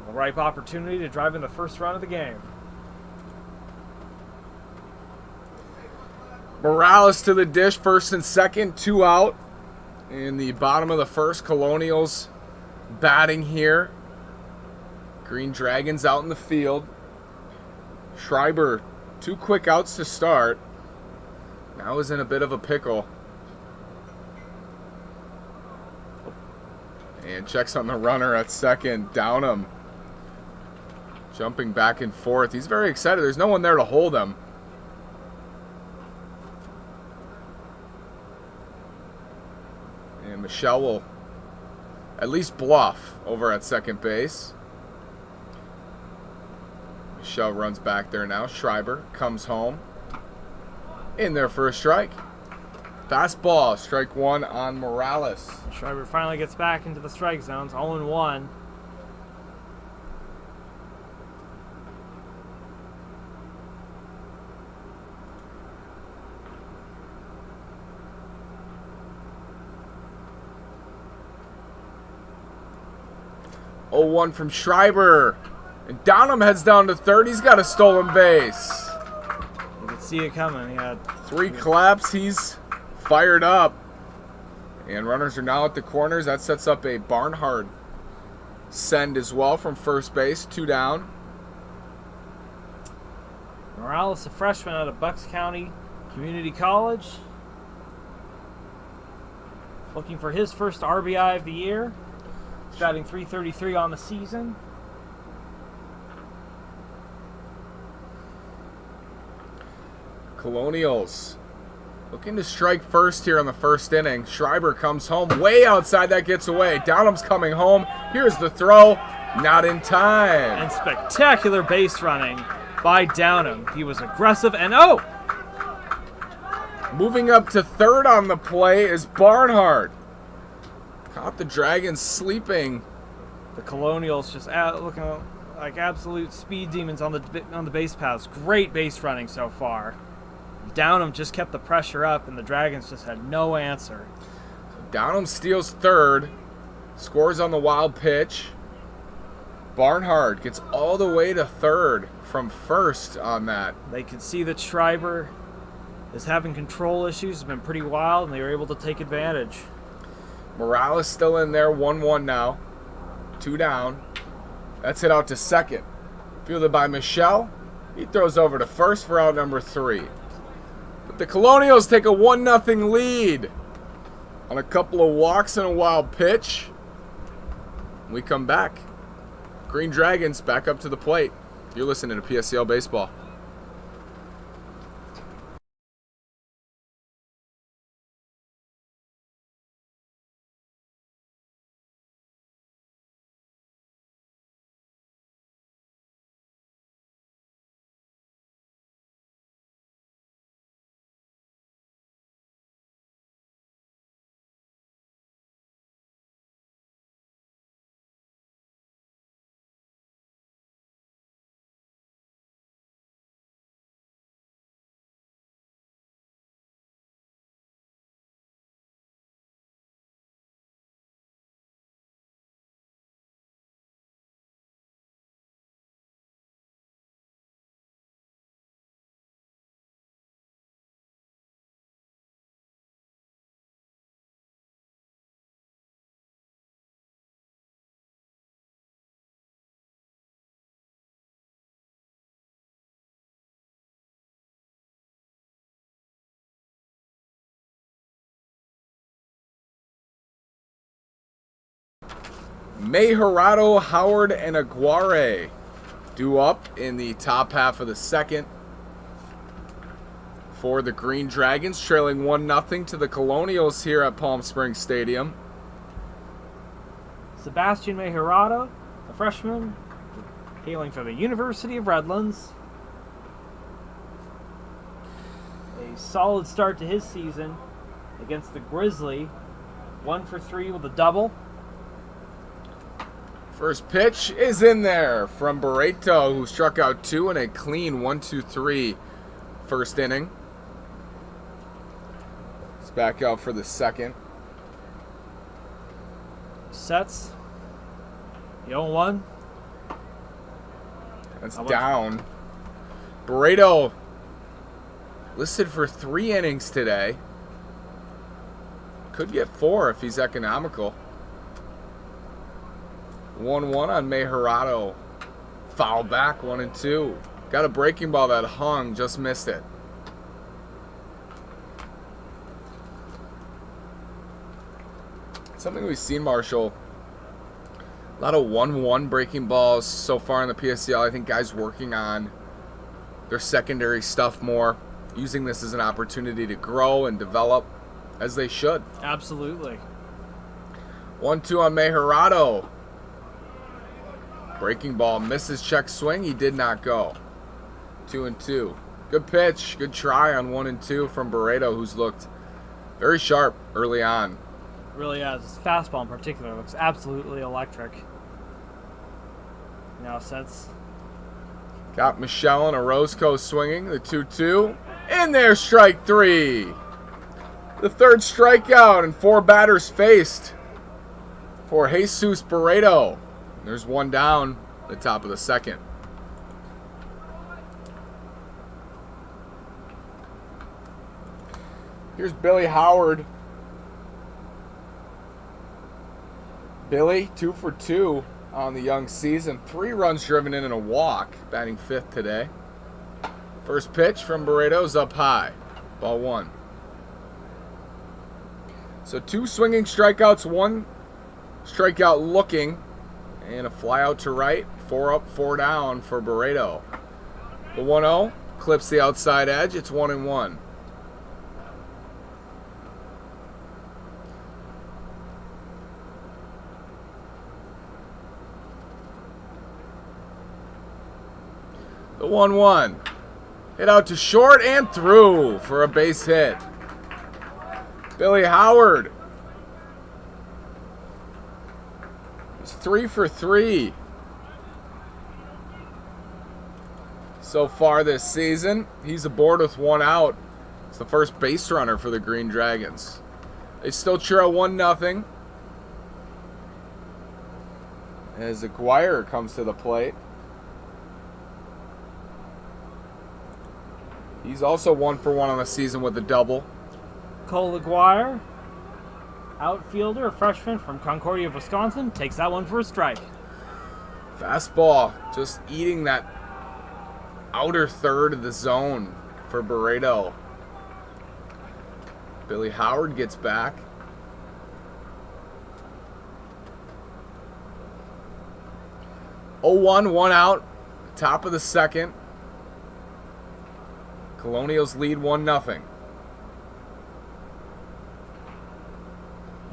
A ripe opportunity to drive in the first run of the game. Morales to the dish, first and second, 2 out. In the bottom of the first, Colonials batting here. Green Dragons out in the field. Schreiber, 2 quick outs to start. Now is in a bit of a pickle. And checks on the runner at second. Downham jumping back and forth. He's very excited. There's no one there to hold him. And Michelle will at least bluff over at second base. Michelle runs back there now. Schreiber comes home. In there for a strike. Fastball, strike 1 on Morales. Schreiber finally gets back into the strike zones, 0-1. Oh, 1 from Schreiber. And Downham heads down to third. He's got a stolen base. You could see it coming. He had 3 claps. He's fired up. And runners are now at the corners. That sets up a Barnhart send as well from first base. 2 down. Morales, a freshman out of Bucks County Community College. Looking for his first RBI of the year. He's batting .333 on the season. Colonials looking to strike first here on the first inning. Schreiber comes home way outside. That gets away. Downham's coming home. Here's the throw. Not in time. And spectacular base running by Downham. He was aggressive and moving up to third on the play is Barnhart. Caught the Dragons sleeping. The Colonials just looking like absolute speed demons on the base paths. Great base running so far. Downham just kept the pressure up, and the Dragons just had no answer. Downham steals third, scores on the wild pitch. Barnhart gets all the way to third from first on that. They could see that Schreiber is having control issues. It's been pretty wild, and they were able to take advantage. Morales still in there, 1-1 now. 2 down. That's hit out to second. Fielded by Michelle. He throws over to first for out number 3. But the Colonials take a 1-0 lead on a couple of walks and a wild pitch. We come back. Green Dragons back up to the plate. You're listening to PSCL Baseball. Mejorado, Howard, and Aguirre due up in the top half of the second for the Green Dragons, trailing 1-0 to the Colonials here at Palm Springs Stadium. Sebastian Mejorado, a freshman, hailing from the University of Redlands. A solid start to his season against the Grizzly. 1 for 3 with a double. First pitch is in there from Barreto, who struck out 2 in a clean 1-2-3 first inning. He's back out for the second. Sets. The 0-1. That's down. Barreto listed for 3 innings today. Could get 4 if he's economical. 1-1 on Mejorado. Foul back, 1-2. Got a breaking ball that hung, just missed it. Something we've seen, Marshall. A lot of 1-1 breaking balls so far in the PSCL. I think guys working on their secondary stuff more, using this as an opportunity to grow and develop as they should. Absolutely. 1-2 on Mejorado. Breaking ball, misses check swing. He did not go. 2-2. Good pitch. Good try on 1-2 from Barreto, who's looked very sharp early on. Really has. His fastball in particular looks absolutely electric. Now since Got Michelle and Orozco swinging. The 2-2. In there, strike 3. The third strikeout and 4 batters faced for Jesus Barreto. There's one down at the top of the second. Here's Billy Howard. Billy, 2 for 2 on the young season. 3 runs driven in and a walk, batting 5th today. First pitch from Barreto's up high. Ball 1. So 2 swinging strikeouts, 1 strikeout looking, and a fly out to right. 4 up, 4 down for Barreto. The 1-0 clips the outside edge. It's 1-1. The 1-1. Hit out to short and through for a base hit. Billy Howard. He's 3 for 3 so far this season. He's aboard with 1 out. It's the first base runner for the Green Dragons. They still trail 1-0 as Aguirre comes to the plate. He's also 1 for 1 on the season with a double. Cole Aguirre, outfielder, a freshman from Concordia, Wisconsin, takes that one for a strike. Fastball, just eating that outer third of the zone for Barreto. Billy Howard gets back. Oh, 1 out, top of the second. Colonials lead 1-0.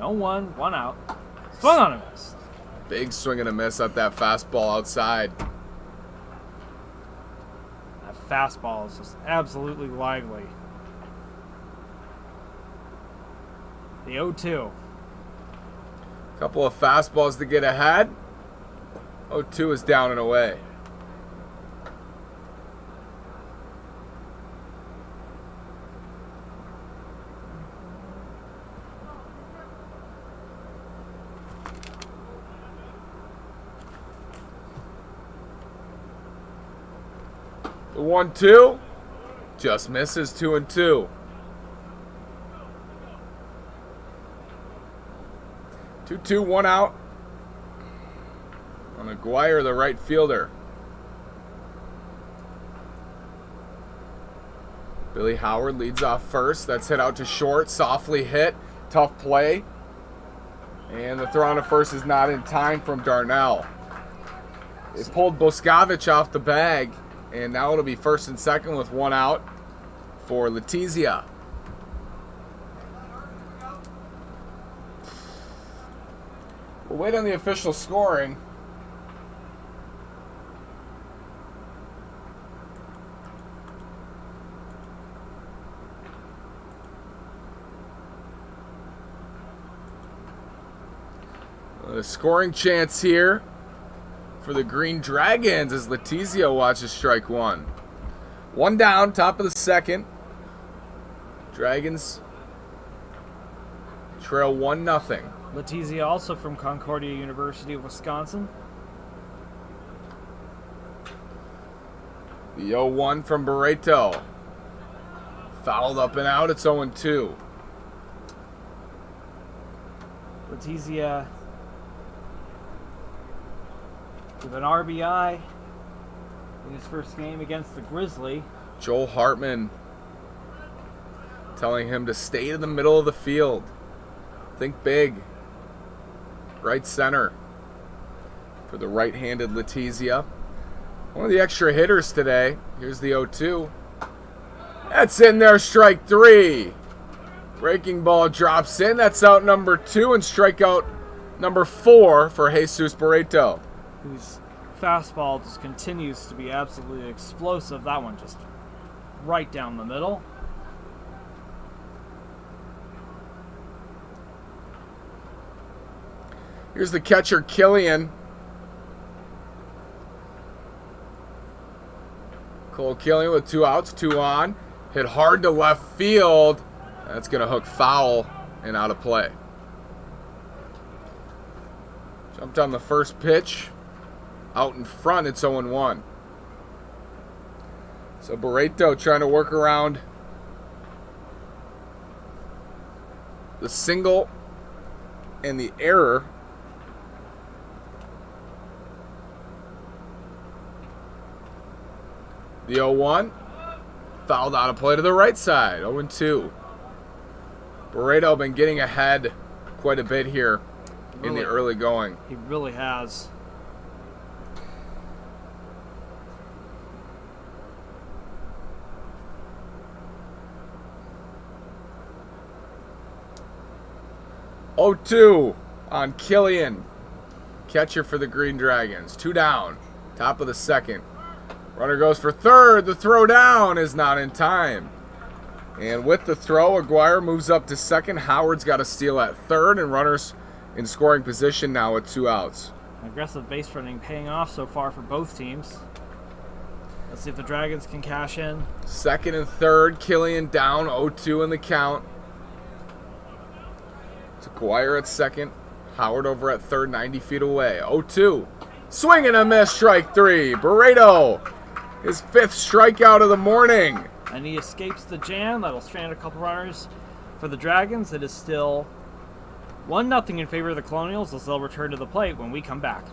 No one, 1 out. Swung on a miss. Big swing and a miss at that fastball outside. That fastball is just absolutely lively. The 0-2. Couple of fastballs to get ahead. 0-2 is down and away. The 1-2 just misses. 2-2. 2-2, 1 out on Aguirre, the right fielder. Billy Howard leads off first. That's hit out to short. Softly hit. Tough play. And the throw on to first is not in time from Darnell. They pulled Boscovich off the bag. And now it'll be first and second with 1 out for Letizia. We'll wait on the official scoring. The scoring chance here for the Green Dragons as Letizia watches strike 1. 1 down, top of the second. Dragons trail 1-0. Letizia also from Concordia University of Wisconsin. The 0-1 from Barreto. Fouled up and out. It's 0-2. Letizia with an RBI in his first game against the Grizzly. Joel Hartman telling him to stay in the middle of the field. Think big. Right center for the right-handed Letizia. One of the extra hitters today. Here's the 0-2. That's in there, strike 3. Breaking ball drops in. That's out number 2 and strikeout number 4 for Jesus Barreto. Whose fastball just continues to be absolutely explosive. That one just right down the middle. Here's the catcher, Killian. Cole Killian with 2 outs, 2 on. Hit hard to left field. That's going to hook foul and out of play. Jumped on the first pitch. Out in front, it's 0-1. So Barreto trying to work around the single and the error. The 0-1. Fouled out of play to the right side. 0-2. Barreto been getting ahead quite a bit here in the early going. He really has. Oh, 2 on Killian. Catcher for the Green Dragons. 2 down. Top of the second. Runner goes for third. The throw down is not in time. And with the throw, Aguirre moves up to second. Howard's got a steal at third, and runners in scoring position now with 2 outs. Aggressive base running paying off so far for both teams. Let's see if the Dragons can cash in. Second and third, Killian down 0-2 in the count. It's Aguirre at second. Howard over at third, 90 feet away. 0-2. Swing and a miss, strike 3. Barreto, his 5th strikeout of the morning. And he escapes the jam. That'll strand a couple runners for the Dragons. It is still 1-0 in favor of the Colonials as they'll return to the plate when we come back.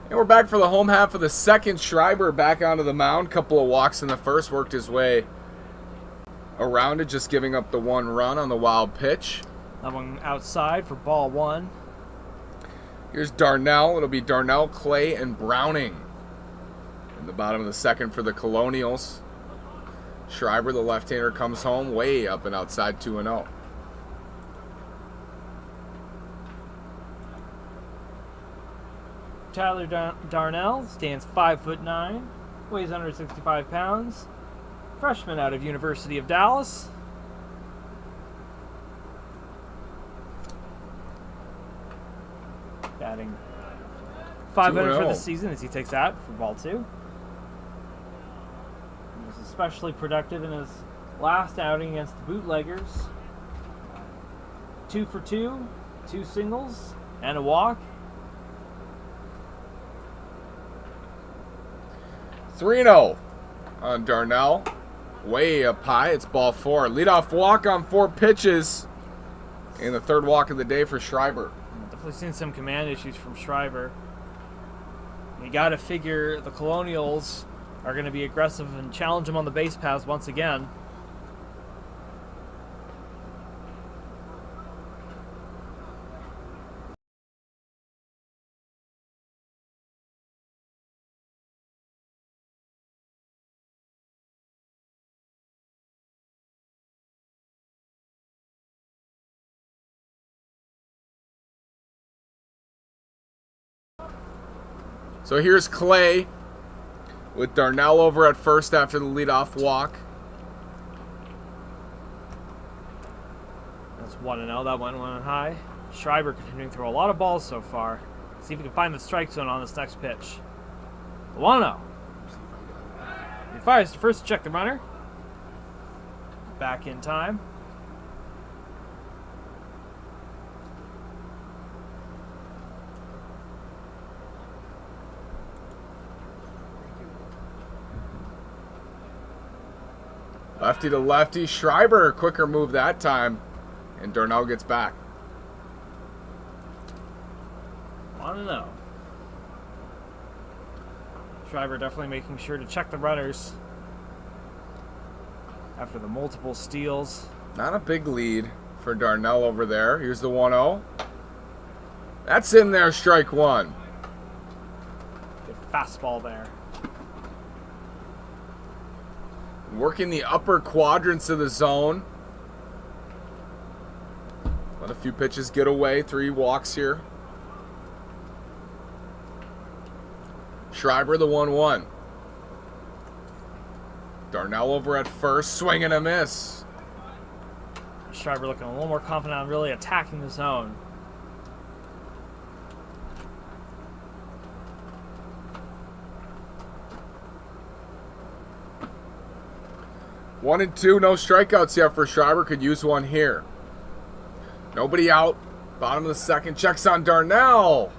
And we're back for the home half of the second. Schreiber back onto the mound. Couple of walks in the first. Worked his way around it, just giving up the one run on the wild pitch. That one outside for ball one. Here's Darnell. It'll be Darnell, Clay, and Browning in the bottom of the second for the Colonials. Schreiber, the left-hander, comes home way up and outside 2-0. Tyler Darnell stands 5'9", weighs under 65 pounds. Freshman out of University of Dallas. Batting 500 for the season as he takes that for ball two. He was especially productive in his last outing against the Bootleggers. 2 for 2, 2 singles, and a walk. 3-0 on Darnell. Way up high. It's ball four. Leadoff walk on 4 pitches. And the third walk of the day for Schreiber. Definitely seen some command issues from Schreiber. You got to figure the Colonials are going to be aggressive and challenge him on the base paths once again. So here's Clay with Darnell over at first after the leadoff walk. That's 1-0. That one went high. Schreiber continuing to throw a lot of balls so far. See if he can find the strike zone on this next pitch. 1-0. He fires to first to check the runner. Back in time. Lefty to lefty. Schreiber, quicker move that time. And Darnell gets back. 1-0. Schreiber definitely making sure to check the runners after the multiple steals. Not a big lead for Darnell over there. Here's the 1-0. That's in there, strike one. Good fastball there. Working the upper quadrants of the zone. Let a few pitches get away. 3 walks here. Schreiber, the 1-1. Darnell over at first, swing and a miss. Schreiber looking a little more confident on really attacking the zone. One and two, no strikeouts yet for Schreiber. Could use one here. Nobody out. Bottom of the second. Checks on Darnell.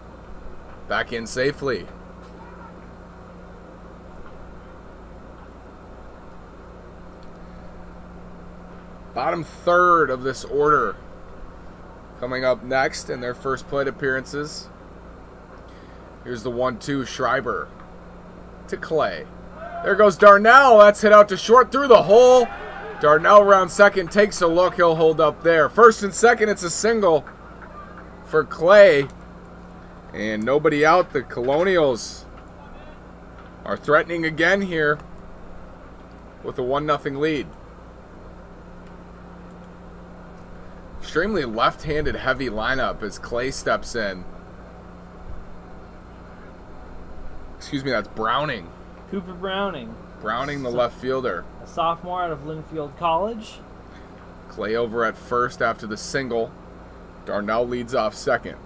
Back in safely. Bottom third of this order. Coming up next in their first plate appearances. Here's the 1-2. Schreiber to Clay. There goes Darnell. That's hit out to short through the hole. Darnell around second takes a look. He'll hold up there. First and second, it's a single for Clay. And nobody out. The Colonials are threatening again here with a 1-0 lead. Extremely left-handed heavy lineup as Clay steps in. Excuse me, that's Browning. Cooper Browning. Browning, the left fielder. A sophomore out of Linfield College. Clay over at first after the single. Darnell leads off second.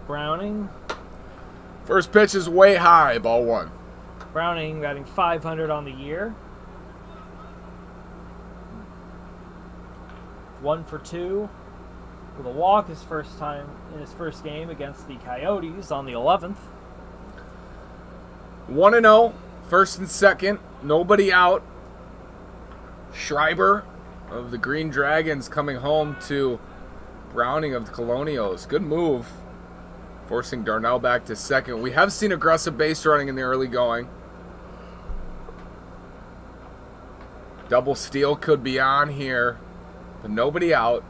Browning. First pitch is way high, ball one. Browning batting .500 on the year. 1 for 2 with a walk his first time in his first game against the Coyotes on the 11th. 1-0, first and second, nobody out. Schreiber of the Green Dragons coming home to Browning of the Colonials. Good move. Forcing Darnell back to second. We have seen aggressive base running in the early going. Double steal could be on here, but nobody out.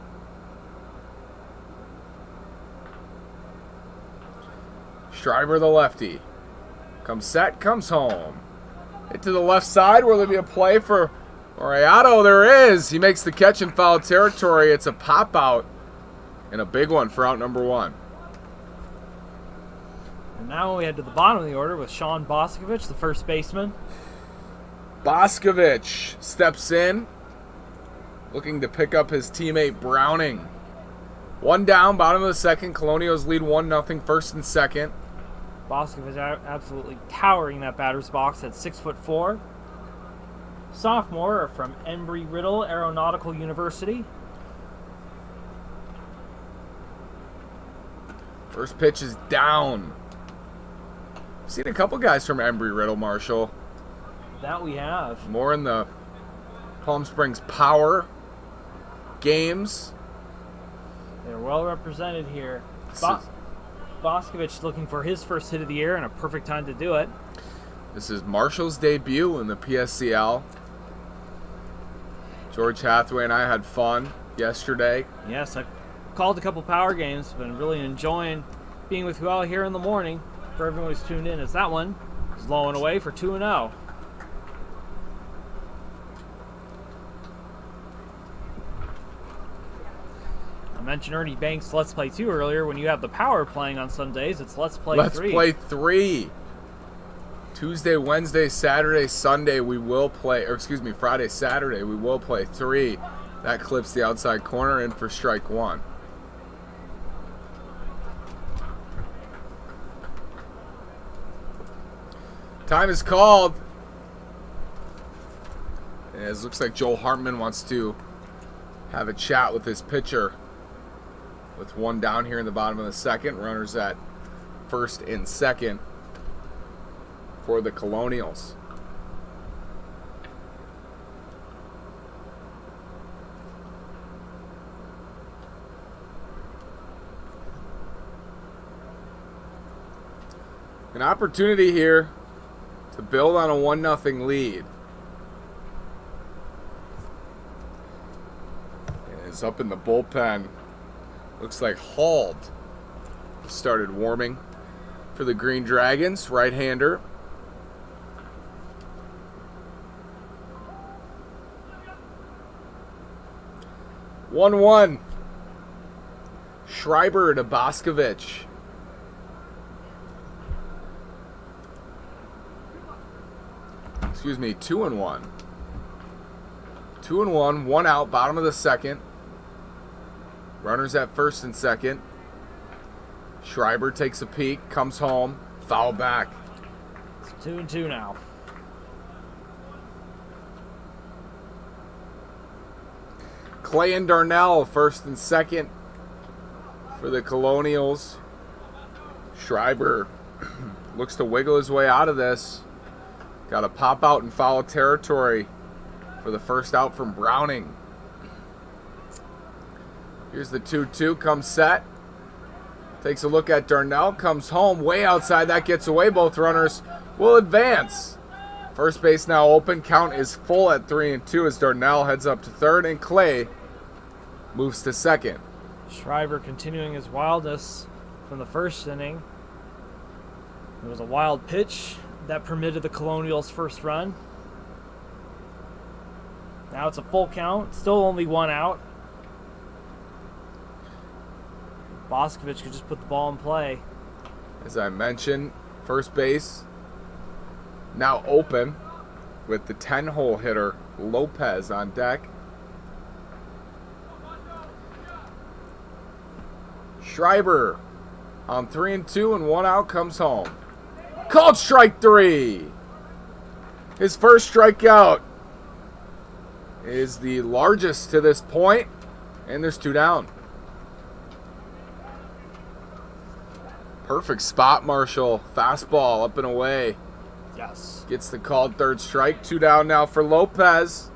Schreiber, the lefty. Comes set, comes home. Hit to the left side. Will there be a play for Oriato? There is. He makes the catch in foul territory. It's a pop out and a big one for out number 1. And now we head to the bottom of the order with Sean Boscovich, the first baseman. Boscovich steps in, looking to pick up his teammate Browning. 1 down, bottom of the second. Colonials lead 1-0, first and second. Boscovich absolutely towering that batter's box at 6'4". Sophomore from Embry-Riddle Aeronautical University. First pitch is down. I've seen a couple guys from Embry-Riddle, Marshall. That we have. More in the Palm Springs Power games. They're well represented here. Boscovich looking for his first hit of the year and a perfect time to do it. This is Marshall's debut in the PSCL. George Hathaway and I had fun yesterday. Yes, I've called a couple power games. Been really enjoying being with you all here in the morning. For everyone who's tuned in, as that one is low and away for 2-0. I mentioned Ernie Banks' Let's Play 2 earlier. When you have the power playing on Sundays, it's Let's Play 3. Let's Play 3. Tuesday, Wednesday, Saturday, Sunday we will play, or excuse me, Friday, Saturday we will play 3. That clips the outside corner in for strike 1. Time is called. It looks like Joel Hartman wants to have a chat with his pitcher. With 1 down here in the bottom of the second. Runners at first and second for the Colonials. An opportunity here to build on a 1-0 lead. And it's up in the bullpen. Looks like Hald started warming for the Green Dragons, right-hander. One. Schreiber to Boscovich. Excuse me, 2-1. 2-1, 1 out, bottom of the second. Runners at first and second. Schreiber takes a peek, comes home, foul back. It's 2-2 now. Clay and Darnell, first and second for the Colonials. Schreiber looks to wiggle his way out of this. Got a pop out in foul territory for the first out from Browning. Here's the 2-2, comes set. Takes a look at Darnell, comes home, way outside, that gets away. Both runners will advance. First base now open, count is full at 3-2 as Darnell heads up to third and Clay moves to second. Schreiber continuing his wildness from the first inning. It was a wild pitch that permitted the Colonials' first run. Now it's a full count, still only 1 out. Boscovich could just put the ball in play. As I mentioned, first base now open with the 10-hole hitter Lopez on deck. Schreiber on 3-2 and 1 out comes home. Called strike 3. His first strikeout is the largest to this point, and there's 2 down. Perfect spot, Marshall. Fastball up and away. Yes. Gets the called third strike. 2 down now for Lopez.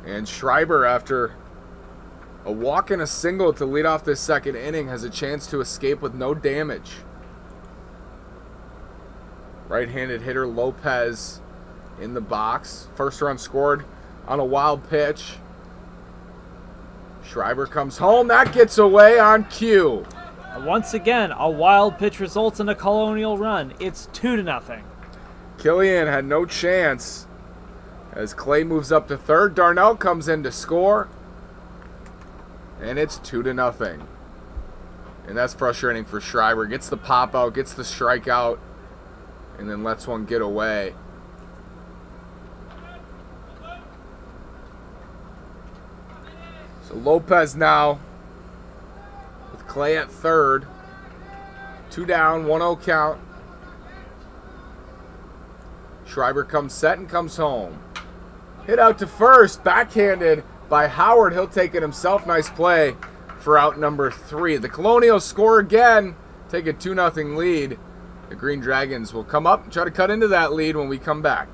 And Schreiber, after A walk and a single to lead off this second inning has a chance to escape with no damage. Right-handed hitter Lopez in the box. First run scored on a wild pitch. Schreiber comes home. That gets away on cue. And once again, a wild pitch results in a Colonial run. It's 2-0. Killian had no chance as Clay moves up to third. Darnell comes in to score. And it's 2-0. And that's frustrating for Schreiber. Gets the pop out, gets the strikeout, and then lets one get away. So Lopez now with Clay at third. 2 down, 1-0 count. Schreiber comes set and comes home. Hit out to first, backhanded by Howard. He'll take it himself. Nice play for out number 3. The Colonials score again, take a 2-0 lead. The Green Dragons will come up and try to cut into that lead when we come back.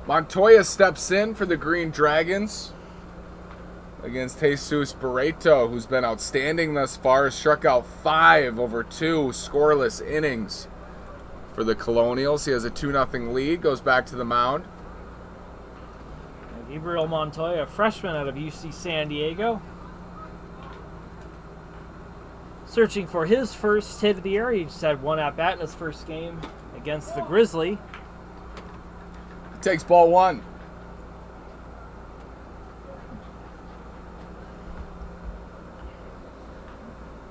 Montoya steps in for the Green Dragons against Jesus Barreto, who's been outstanding thus far. Struck out 5 over 2 scoreless innings for the Colonials. He has a 2-0 lead, goes back to the mound. Gabriel Montoya, a freshman out of UC San Diego, searching for his first hit of the year. He just had 1 at-bat in his first game against the Grizzly. Takes ball 1.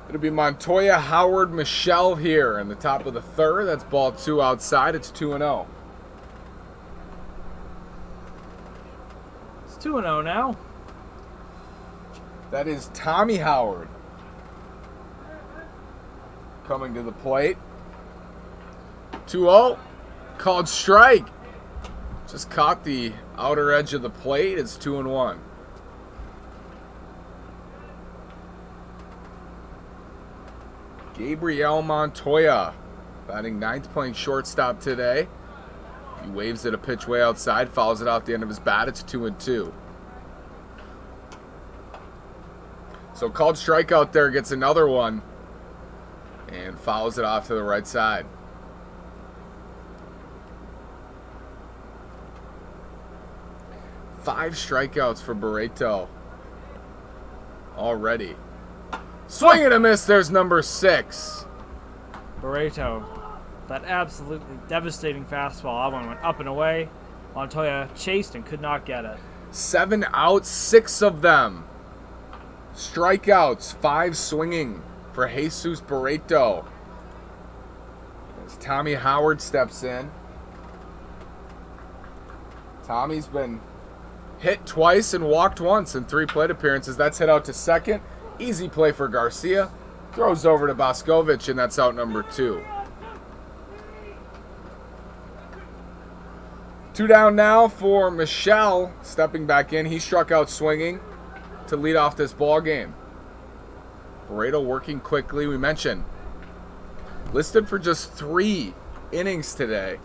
It'll be Montoya, Howard, Michelle here in the top of the third. That's ball 2 outside. It's 2-0. It's 2-0 now. That is Tommy Howard coming to the plate. 2-0. Called strike. Just caught the outer edge of the plate. It's 2-1. Gabriel Montoya, batting 9th, playing shortstop today. He waves at a pitch way outside, fouls it out the end of his bat. It's 2-2. So called strikeout there, gets another one, and fouls it off to the right side. Five strikeouts for Barreto already. Swing and a miss. There's number 6. Barreto, that absolutely devastating fastball. That one went up and away. Montoya chased and could not get it. 7 outs, 6 of them. Strikeouts, 5 swinging for Jesus Barreto. As Tommy Howard steps in. Tommy's been hit twice and walked once in 3 plate appearances. That's hit out to second. Easy play for Garcia. Throws over to Boscovich, and that's out number 2. 2 down now for Michelle stepping back in. He struck out swinging to lead off this ball game. Barreto working quickly. We mentioned listed for just 3 innings today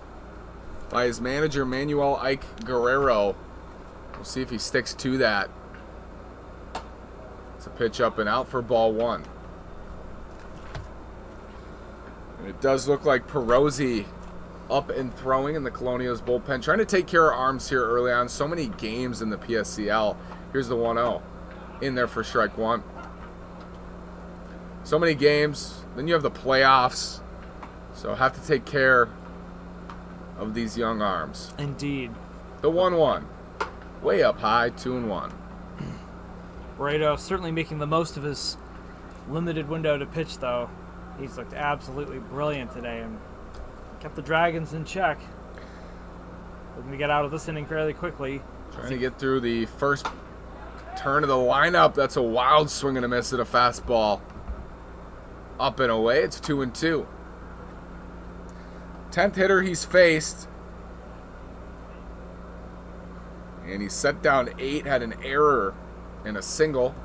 by his manager, Manuel Ike Guerrero. We'll see if he sticks to that. It's a pitch up and out for ball 1. And it does look like Perrosi up and throwing in the Colonials bullpen, trying to take care of arms here early on. So many games in the PSCL. Here's the 1-0 in there for strike 1. So many games. Then you have the playoffs. So have to take care of these young arms. Indeed. The 1-1. Way up high, 2-1. Barreto certainly making the most of his limited window to pitch, though. He's looked absolutely brilliant today and kept the Dragons in check. Looking to get out of this inning fairly quickly. Trying to get through the first turn of the lineup. That's a wild swing and a miss at a fastball. Up and away. It's 2-2. 10th hitter he's faced. And he set down 8, had an error and a single.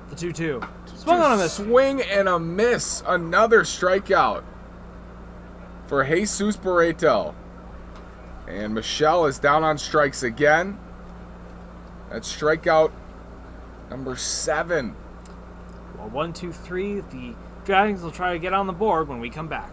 The 2-2. Swung on a miss. Swing and a miss. Another strikeout for Jesus Barreto. And Michelle is down on strikes again. That's strikeout number 7. Well, 1, 2, 3. The Dragons will try to get on the board when we come back.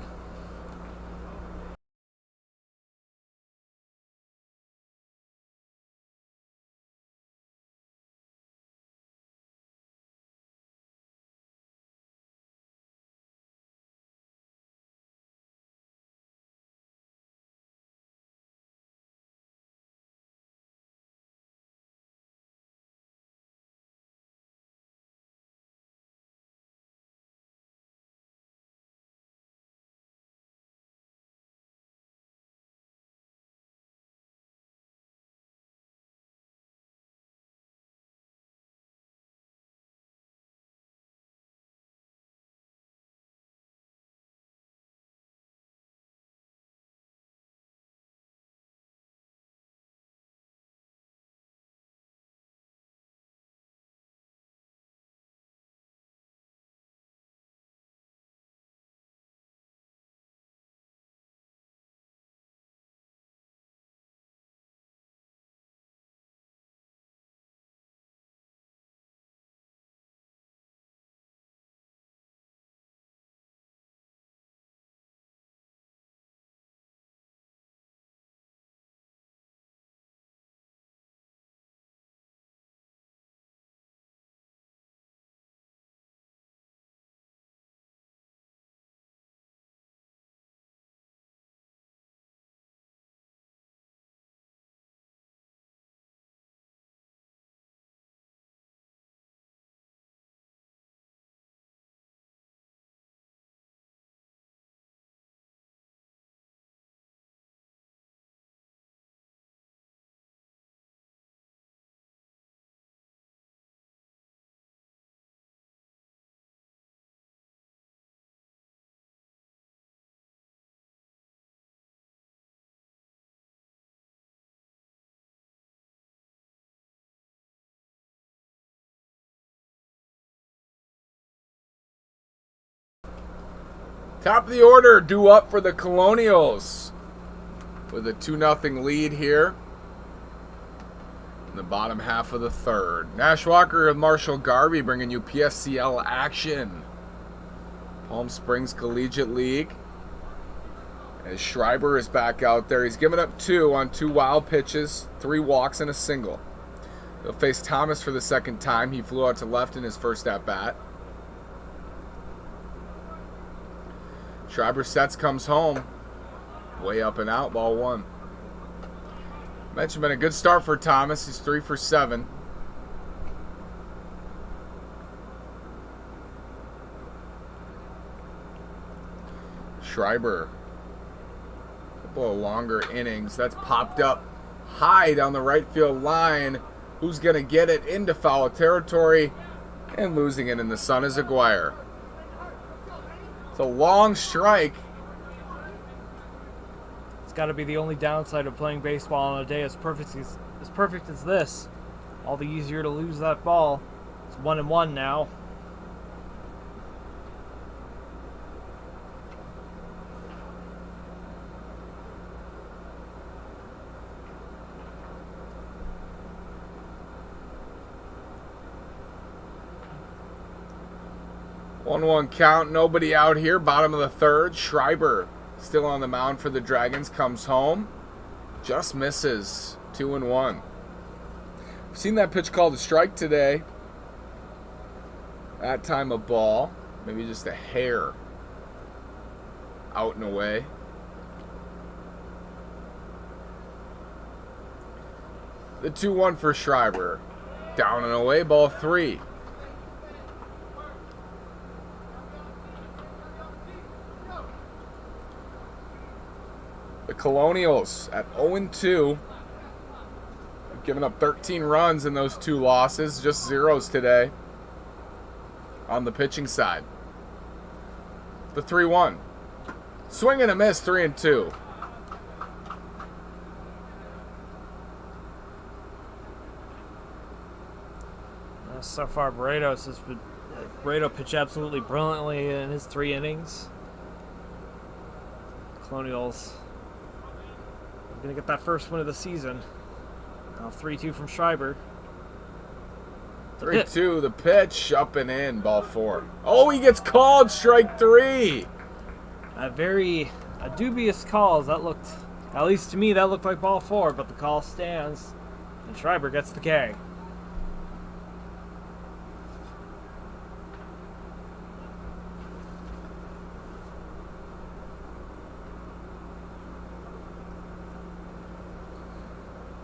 Top of the order, due up for the Colonials with a 2-0 lead here in the bottom half of the third. Nash Walker and Marshall Garvey bringing you PSCL action. Palm Springs Collegiate League. As Schreiber is back out there. He's given up 2 on 2 wild pitches, 3 walks, and a single. He'll face Thomas for the second time. He flew out to left in his first at-bat. Schreiber sets, comes home. Way up and out, ball 1. Mentioned been a good start for Thomas. He's 3 for 7. Schreiber. A couple of longer innings. That's popped up high down the right field line. Who's going to get it into foul territory? And losing it in the sun is Aguirre. It's a long strike. It's got to be the only downside of playing baseball on a day as perfect as this. All the easier to lose that ball. It's 1-1 now. One count, nobody out here. Bottom of the third. Schreiber still on the mound for the Dragons. Comes home. Just misses. 2-1. We've seen that pitch called a strike today. That time a ball. Maybe just a hair out and away. The 2-1 for Schreiber. Down and away, ball 3. The Colonials at 0-2. Giving up 13 runs in those 2 losses. Just zeros today on the pitching side. The 3-1. Swing and a miss, 3-2. So far, Barreto pitched absolutely brilliantly in his 3 innings. Colonials gonna get that first win of the season. Now 3-2 from Schreiber. 3-2, the pitch, up and in, ball 4. Oh, he gets called, strike 3. A dubious call. That looked, at least to me, that looked like ball 4, but the call stands, and Schreiber gets the K.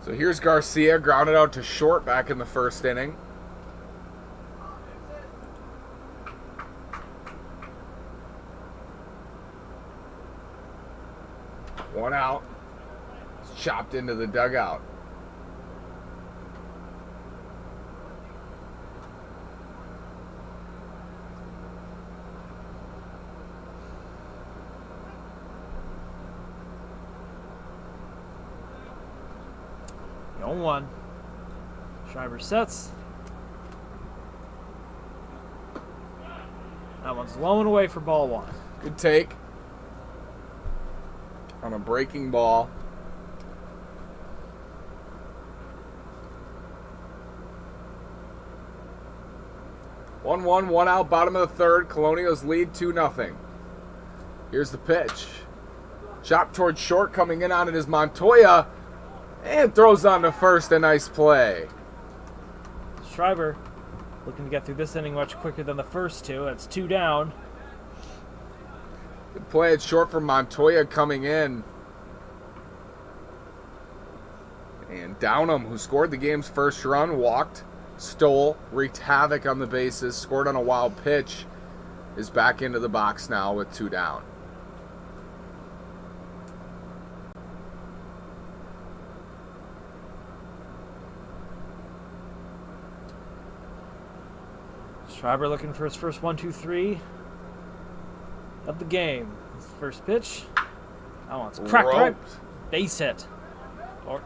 So here's Garcia, grounded out to short back in the first inning. One out. It's chopped into the dugout. The 0-1. Schreiber sets. That one's low and away for ball 1. Good take on a breaking ball. One out, bottom of the third. Colonials lead 2-0. Here's the pitch. Chop towards short, coming in on it is Montoya. And throws on to first, a nice play. Schreiber looking to get through this inning much quicker than the first 2. That's 2 down. Good play at short from Montoya coming in. And Downham, who scored the game's first run, walked, stole, wreaked havoc on the bases, scored on a wild pitch, is back into the box now with 2 down. Schreiber looking for his first 1-2-3 of the game. His first pitch. That one's cracked right. Base hit. Or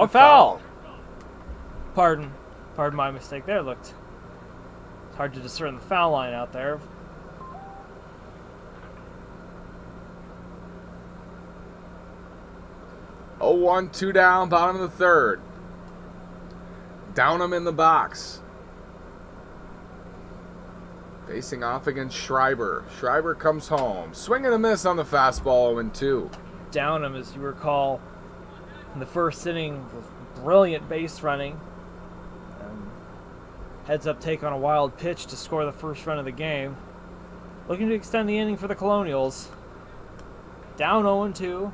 foul. Pardon my mistake there. It's hard to discern the foul line out there. Oh, 1, 2 down, bottom of the third. Downham in the box. Facing off against Schreiber. Schreiber comes home. Swing and a miss on the fastball, 0-2. Downham, as you recall, in the first inning, was brilliant base running. Heads up take on a wild pitch to score the first run of the game. Looking to extend the inning for the Colonials. Down 0-2.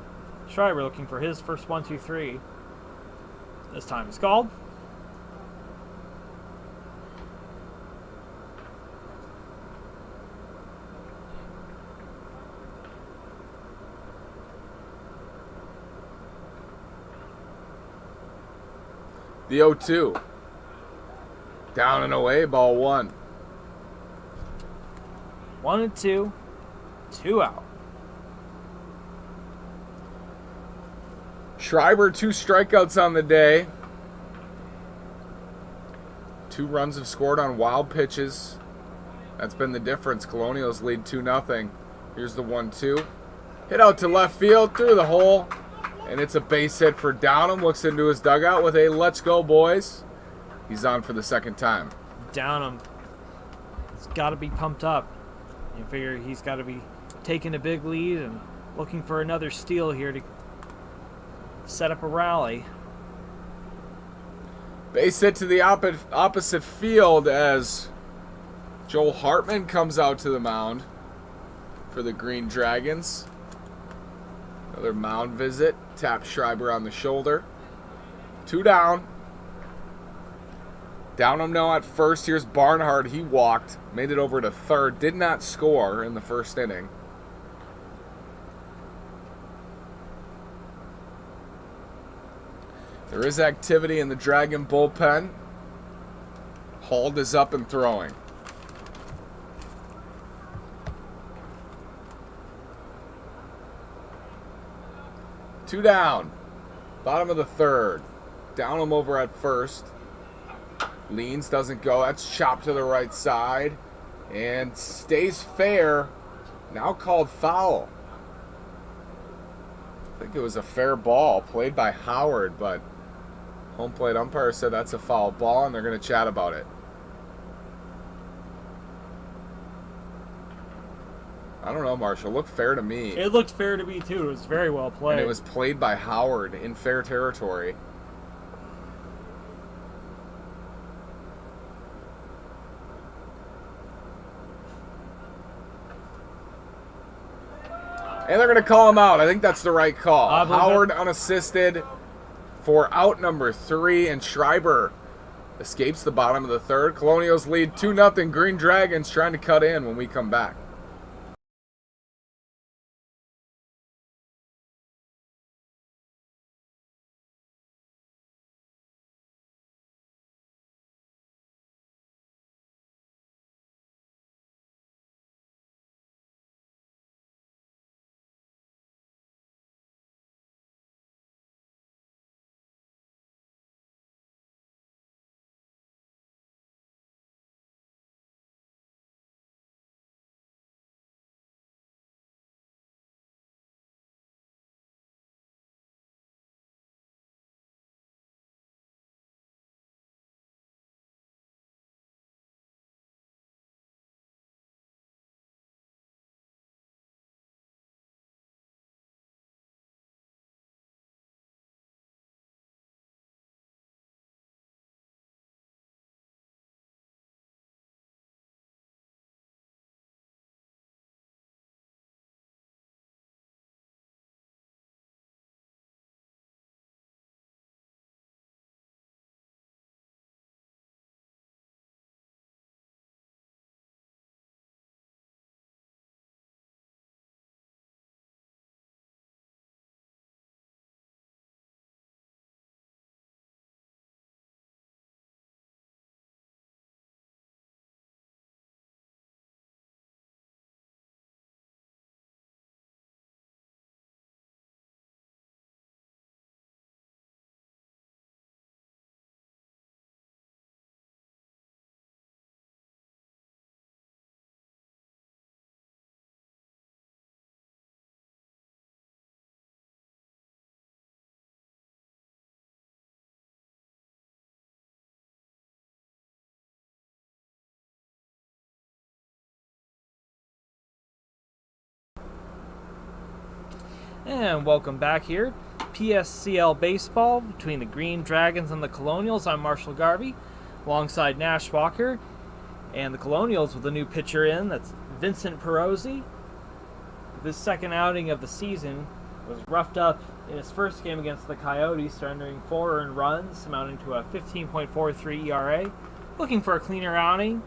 Schreiber looking for his first 1-2-3. This time is called. The 0-2. Down and away, ball 1. 1-2. 2 out. Schreiber, 2 strikeouts on the day. 2 runs have scored on wild pitches. That's been the difference. Colonials lead 2-0. Here's the 1-2. Hit out to left field, through the hole. And it's a base hit for Downham. Looks into his dugout with a "let's go, boys." He's on for the second time. Downham. He's got to be pumped up. You figure he's got to be taking a big lead and looking for another steal here to set up a rally. Base hit to the opposite field as Joel Hartman comes out to the mound for the Green Dragons. Another mound visit. Taps Schreiber on the shoulder. 2 down. Downham now at first. Here's Barnhart. He walked. Made it over to third. Did not score in the first inning. There is activity in the Dragon bullpen. Hald is up and throwing. Two down. Bottom of the third. Downham over at first. Leans, doesn't go. That's chopped to the right side. And stays fair. Now called foul. I think it was a fair ball played by Howard, but home plate umpire said that's a foul ball, and they're going to chat about it. I don't know, Marshall. Looked fair to me. It looked fair to me, too. It was very well played. And it was played by Howard in fair territory. And they're going to call him out. I think that's the right call. Howard unassisted for out number 3, and Schreiber escapes the bottom of the third. Colonials lead 2-0. Green Dragons trying to cut in when we come back. And welcome back here. PSCL Baseball between the Green Dragons and the Colonials. I'm Marshall Garvey, alongside Nash Walker. And the Colonials with a new pitcher in. That's Vincent Perrosi. This second outing of the season was roughed up in his first game against the Coyotes, surrendering 4 earned runs, amounting to a 15.43 ERA, looking for a cleaner outing,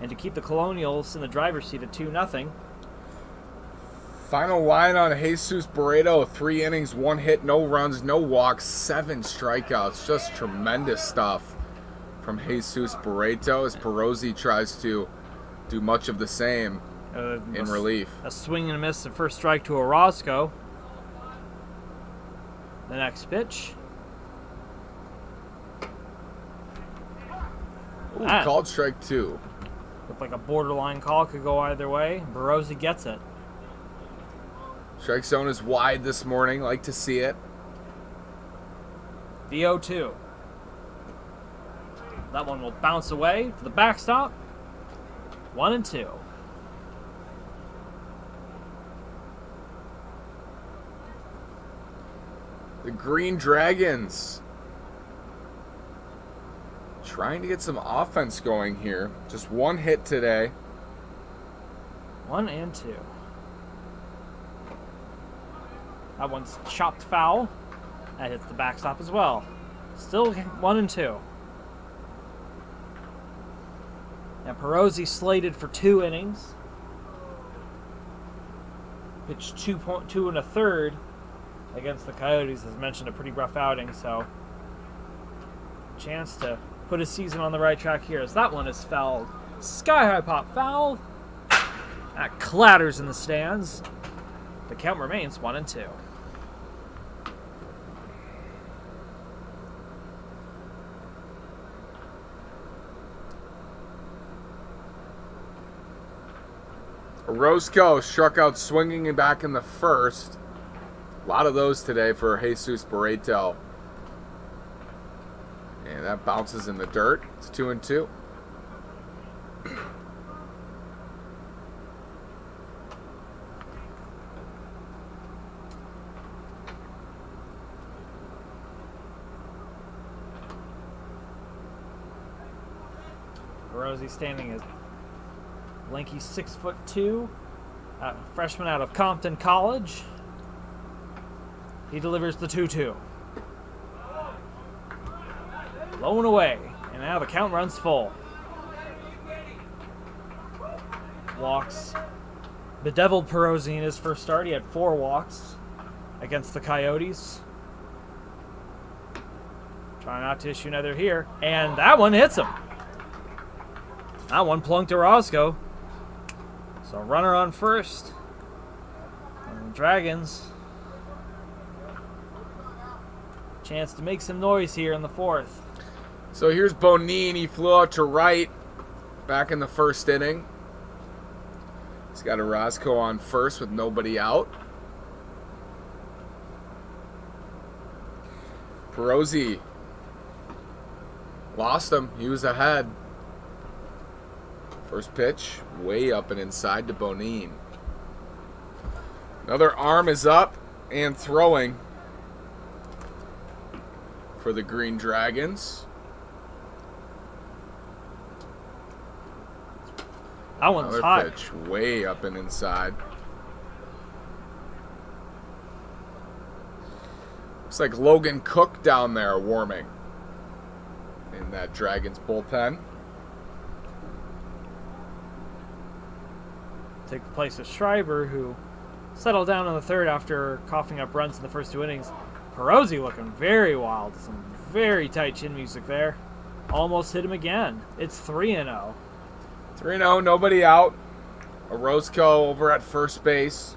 and to keep the Colonials in the driver's seat at 2-0. Final line on Jesus Barreto, 3 innings, 1 hit, no runs, no walks, 7 strikeouts. Just tremendous stuff from Jesus Barreto as Perrosi tries to do much of the same in relief. A swing and a miss at first strike to Orozco. The next pitch. Ooh, called strike 2. Looked like a borderline call, could go either way. Perrosi gets it. Strike zone is wide this morning. Like to see it. The 0-2. That one will bounce away to the backstop. 1-2. The Green Dragons trying to get some offense going here. Just 1 hit today. 1-2. That one's chopped foul. That hits the backstop as well. Still 1-2. Now Perrosi slated for 2 innings. Pitched 2 1/3 against the Coyotes. As mentioned, a pretty rough outing, so chance to put his season on the right track here, as that one is fouled. Sky high pop foul. That clatters in the stands. The count remains 1-2. Orozco struck out swinging and back in the first. A lot of those today for Jesus Barreto. And that bounces in the dirt. It's 2-2. Perrosi standing as lanky 6'2", freshman out of Compton College. He delivers the 2-2. Low and away, and now the count runs full. Walks. Bedeviled Perrosi in his first start. He had 4 walks against the Coyotes. Trying not to issue another here, and that one hits him. That one plunked Orozco. So runner on first. And the Dragons. Chance to make some noise here in the 4th. So here's Bonin. He flew out to right back in the first inning. He's got Orozco on first with nobody out. Perrosi lost him. He was ahead. First pitch, way up and inside to Bonin. Another arm is up and throwing for the Green Dragons. That one's Another hot. pitch, way up and inside. Looks like Logan Cook down there warming in that Dragons bullpen. Take the place of Schreiber, who settled down in the 3rd after coughing up runs in the first 2 innings. Perrosi looking very wild. Some very tight chin music there. Almost hit him again. It's 3-0. 3-0, nobody out. Orozco over at first base.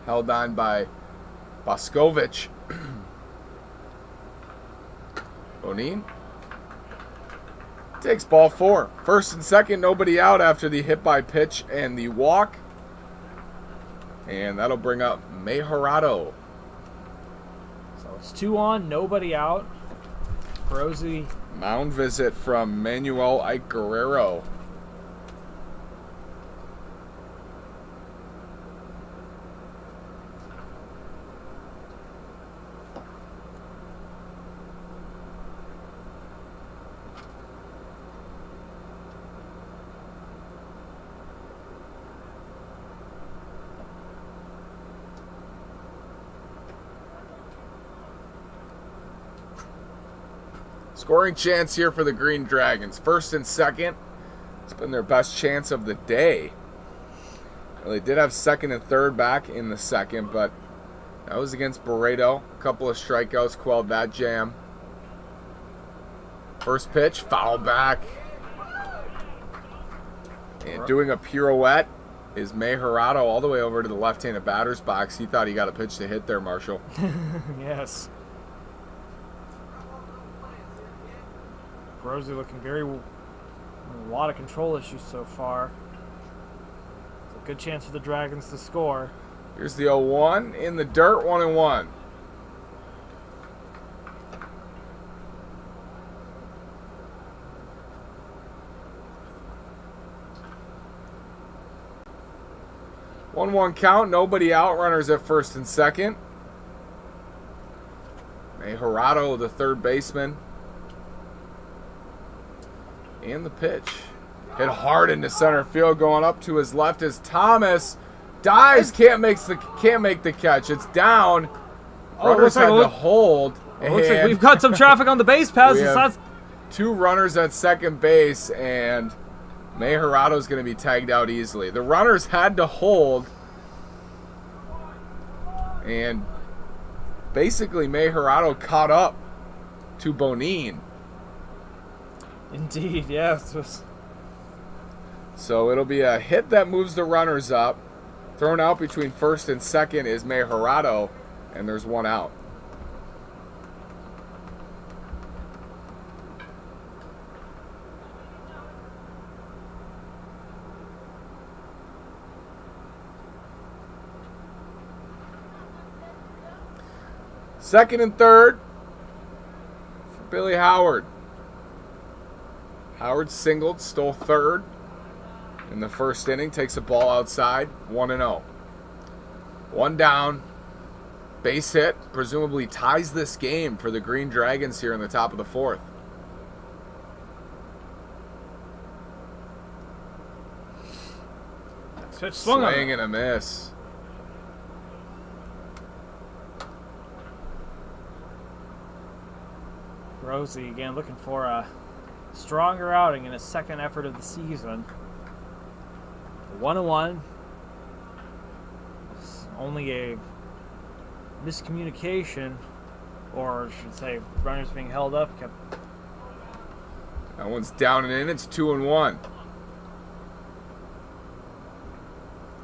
Held on by Boscovich. Bonin takes ball 4. First and second, nobody out after the hit by pitch and the walk. And that'll bring up Mejorado. So it's 2 on, nobody out. Perrosi. Mound visit from Manuel Ike Guerrero. Scoring chance here for the Green Dragons. First and second. It's been their best chance of the day. Well, they did have second and third back in the second, but that was against Barreto. A couple of strikeouts quelled that jam. First pitch, foul back. And doing a pirouette is Mejorado all the way over to the left-handed batter's box. He thought he got a pitch to hit there, Marshall. Yes. Perrosi looking a lot of control issues so far. It's a good chance for the Dragons to score. Here's the 0-1 in the dirt, 1-1. One count, nobody out. Runners at first and second. Mejorado, the third baseman. And the pitch. Hit hard into center field, going up to his left as Thomas dives, can't make the catch. It's down. Runners had to hold. Looks like we've got some traffic on the base pass. We have two runners at second base, and Mejorado's going to be tagged out easily. The runners had to hold, and basically Mejorado caught up to Bonin. Indeed, yes. So it'll be a hit that moves the runners up. Thrown out between first and second is Mejorado, and there's one out. Second and third for Billy Howard. Howard singled, stole third in the first inning, takes a ball outside, 1-0. One down, base hit, presumably ties this game for the Green Dragons here in the top of the fourth. Swing and a miss. Perrosi again looking for a stronger outing in his second effort of the season. 1-1. It's only a miscommunication, or I should say, runners being held up. That one's down and in. It's 2-1.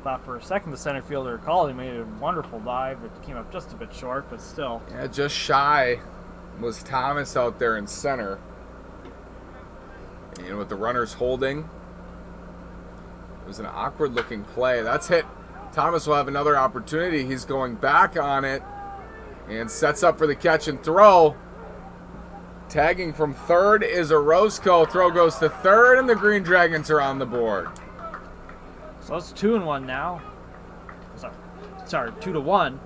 Thought for a second the center fielder called. He made a wonderful dive. It came up just a bit short, but still. Yeah, just shy was Thomas out there in center. And with the runners holding, it was an awkward looking play. That's hit. Thomas will have another opportunity. He's going back on it and sets up for the catch and throw. Tagging from third is Orozco. Throw goes to third, and the Green Dragons are on the board. So it's 2-1 now. Sorry, 2-1.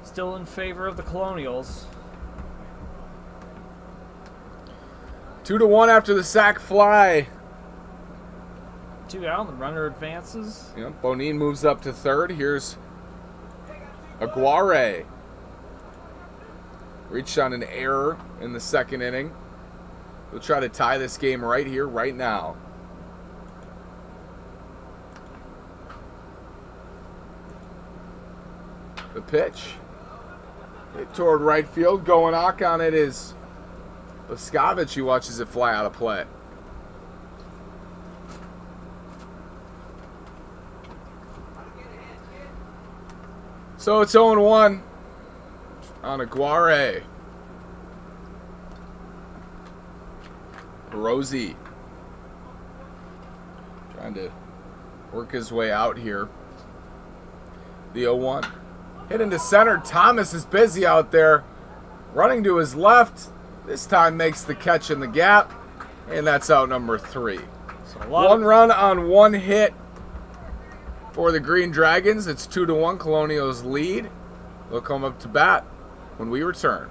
Still in favor of the Colonials. 2-1 after the sac fly. 2 out, the runner advances. Yep, Bonin moves up to third. Here's Aguirre. Reached on an error in the second inning. We'll try to tie this game right here, right now. The pitch. Hit toward right field. Going knock on it is Boscovich. He watches it fly out of play. So it's 0-1 on Aguirre. Perrosi trying to work his way out here. The 0-1. Hit into center. Thomas is busy out there. Running to his left. This time makes the catch in the gap. And that's out number 3. So one run on one hit for the Green Dragons. It's 2-1. Colonials lead. They'll come up to bat when we return.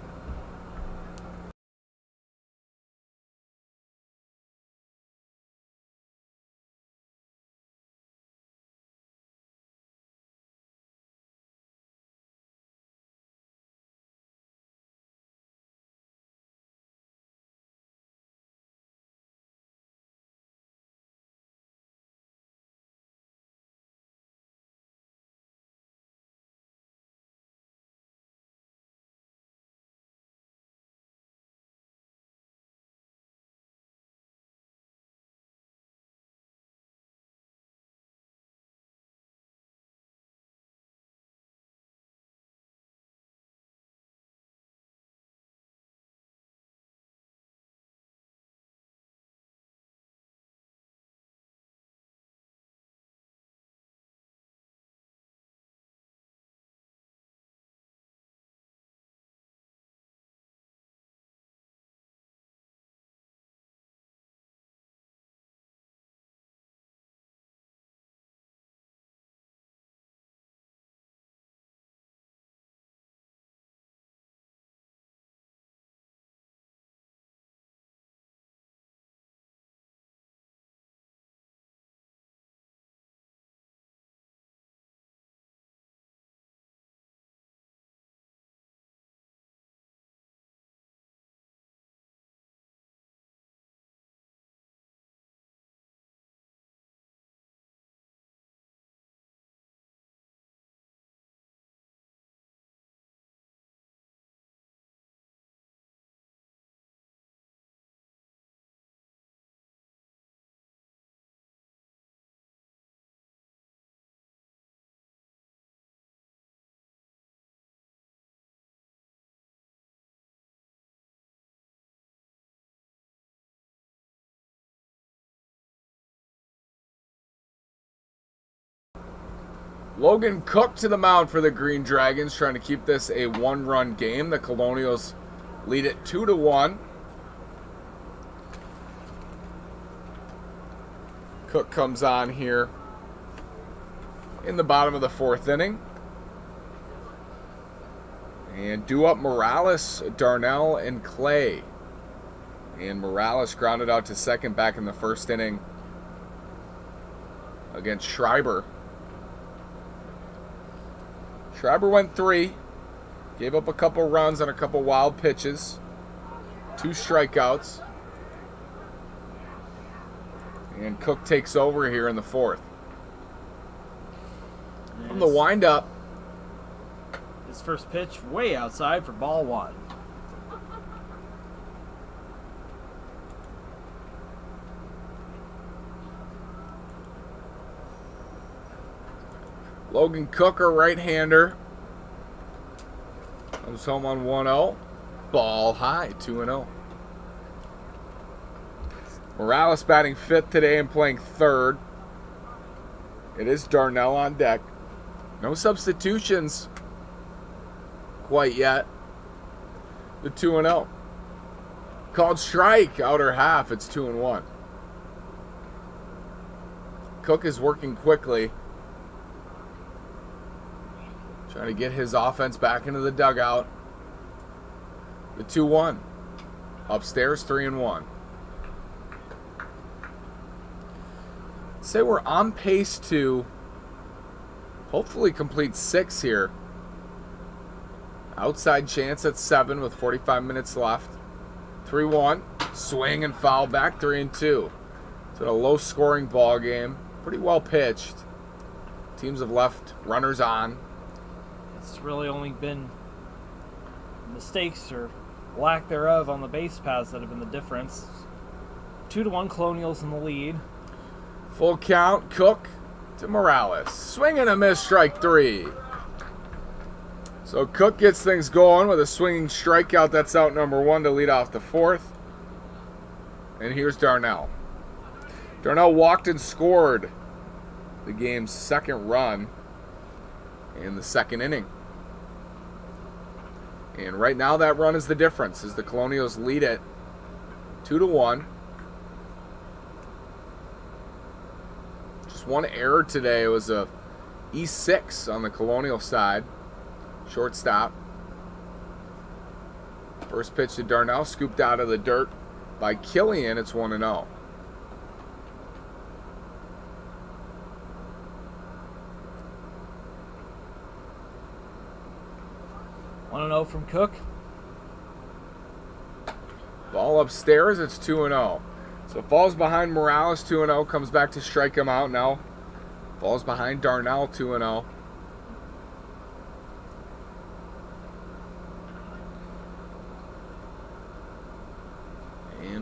Logan Cook to the mound for the Green Dragons, trying to keep this a one-run game. The Colonials lead it 2-1. Cook comes on here in the bottom of the 4th inning. And due up Morales, Darnell, and Clay. And Morales grounded out to second back in the 1st inning against Schreiber. Schreiber went 3. Gave up a couple runs on a couple wild pitches. 2 strikeouts. And Cook takes over here in the 4th. From the windup. His first pitch way outside for ball 1. Logan Cook, a right-hander, comes home on 1-0. Ball high, 2-0. Morales batting 5th today and playing 3rd. It is Darnell on deck. No substitutions quite yet. The 2-0. Called strike, outer half. It's 2-1. Cook is working quickly, trying to get his offense back into the dugout. The 2-1. Upstairs, 3-1. Say we're on pace to hopefully complete 6 here. Outside chance at 7 with 45 minutes left. 3-1. Swing and foul back, 3-2. It's a low-scoring ball game. Pretty well pitched. Teams have left runners on. It's really only been mistakes or lack thereof on the base paths that have been the difference. 2-1 Colonials in the lead. Full count, Cook to Morales. Swing and a miss, strike 3. So Cook gets things going with a swinging strikeout. That's out number 1 to lead off the 4th. And here's Darnell. Darnell walked and scored the game's 2nd run in the 2nd inning. And right now that run is the difference as the Colonials lead it 2-1. Just one error today. It was a E6 on the Colonial side. Shortstop. First pitch to Darnell, scooped out of the dirt by Killian. It's 1-0. From Cook. Ball upstairs, it's 2-0. So falls behind Morales, 2-0, comes back to strike him out now. Falls behind Darnell, 2-0.